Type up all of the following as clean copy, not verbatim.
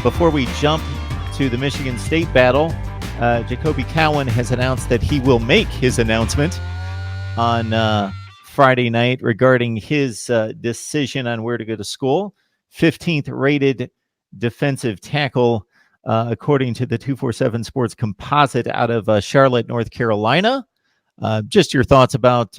Before we jump to the Michigan State battle, Jacolbe Cowan has announced that he will make his announcement on Friday night regarding his decision on where to go to school. 15th rated defensive tackle, according to the 247 Sports composite out of Charlotte, North Carolina. Just your thoughts about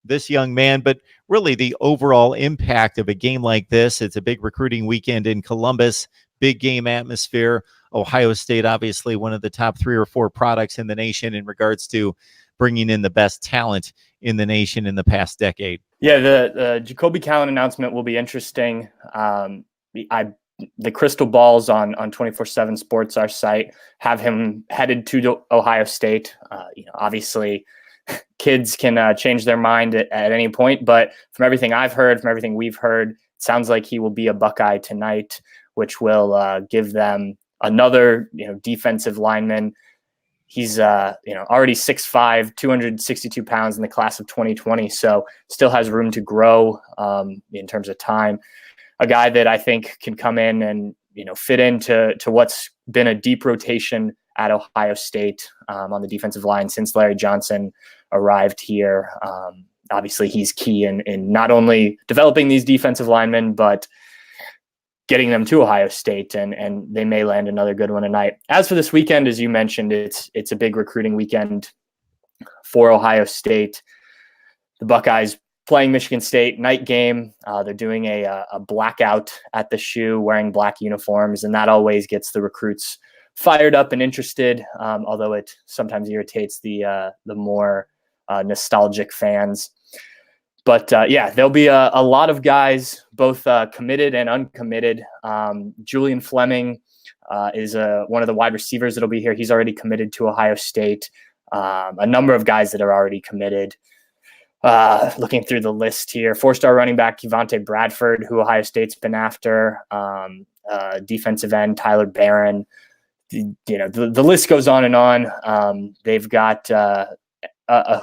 this young man, but really the overall impact of a game like this. It's a big recruiting weekend in Columbus, big game atmosphere. Ohio State, obviously one of the top 3 or 4 products in the nation in regards to bringing in the best talent in the nation in the past decade. Yeah, the Jacolbe Cowan announcement will be interesting. The crystal balls on 247 Sports, our site, have him headed to Ohio State. Obviously, kids can change their mind at any point, but from everything I've heard, from everything we've heard, it sounds like he will be a Buckeye tonight, which will give them another defensive lineman. He's already 6'5", 262 pounds in the class of 2020, so still has room to grow in terms of time. A guy that I think can come in and fit into what's been a deep rotation at Ohio State on the defensive line since Larry Johnson arrived here. Obviously, he's key in not only developing these defensive linemen, but getting them to Ohio State, and they may land another good one tonight. As for this weekend, as you mentioned, it's a big recruiting weekend for Ohio State. The Buckeyes playing Michigan State, night game. They're doing a blackout at the shoe, wearing black uniforms, and that always gets the recruits fired up and interested, although it sometimes irritates the more nostalgic fans. But there'll be a lot of guys, both committed and uncommitted. Julian Fleming is one of the wide receivers that'll be here. He's already committed to Ohio State. A number of guys that are already committed. Looking through the list here, 4-star running back Kevontae Bradford, who Ohio State's been after. Defensive end Tyler Barron. The list goes on and on. They've got a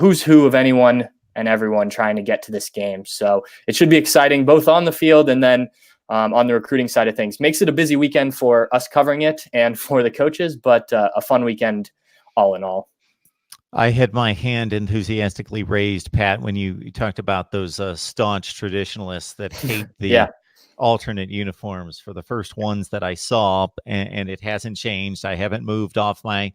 who's who of anyone and everyone trying to get to this game. So it should be exciting, both on the field and then on the recruiting side of things. Makes it a busy weekend for us covering it and for the coaches, but a fun weekend all in all. I had my hand enthusiastically raised, Pat, when you talked about those staunch traditionalists that hate the alternate uniforms. For the first ones that I saw, and it hasn't changed. I haven't moved off my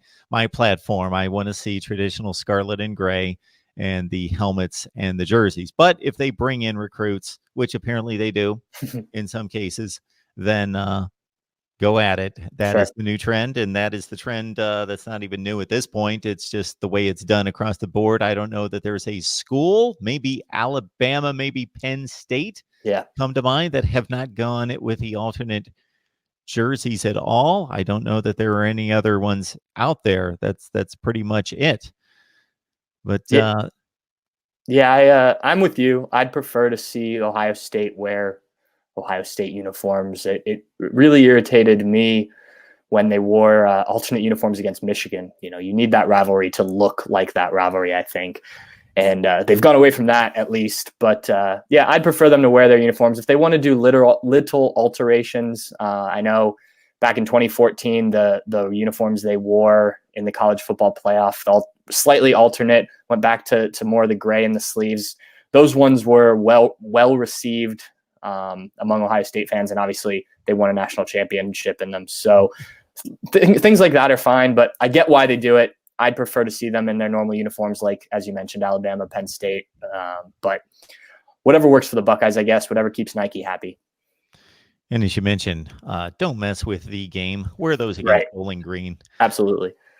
platform. I want to see traditional scarlet and gray and the helmets and the jerseys. But if they bring in recruits, which apparently they do in some cases, then go at it. That is the new trend, and that is the trend that's not even new at this point. It's just the way it's done across the board. I don't know that there's a school, maybe Alabama, maybe Penn State, come to mind, that have not gone with the alternate jerseys at all. I don't know that there are any other ones out there. That's pretty much it. But I'm with you. I'd prefer to see Ohio State wear Ohio State uniforms. It really irritated me when they wore alternate uniforms against Michigan. You need that rivalry to look like that rivalry, I think. And they've gone away from that at least. But I'd prefer them to wear their uniforms. If they want to do little alterations, I know back in 2014, the uniforms they wore in the college football playoff, slightly alternate, went back to more of the gray in the sleeves. Those ones were well received among Ohio State fans, and obviously they won a national championship in them. So things like that are fine, but I get why they do it. I'd prefer to see them in their normal uniforms, like, as you mentioned, Alabama, Penn State. But whatever works for the Buckeyes, I guess, whatever keeps Nike happy. And as you mentioned, don't mess with the game. Wear those against Bowling Green. Absolutely.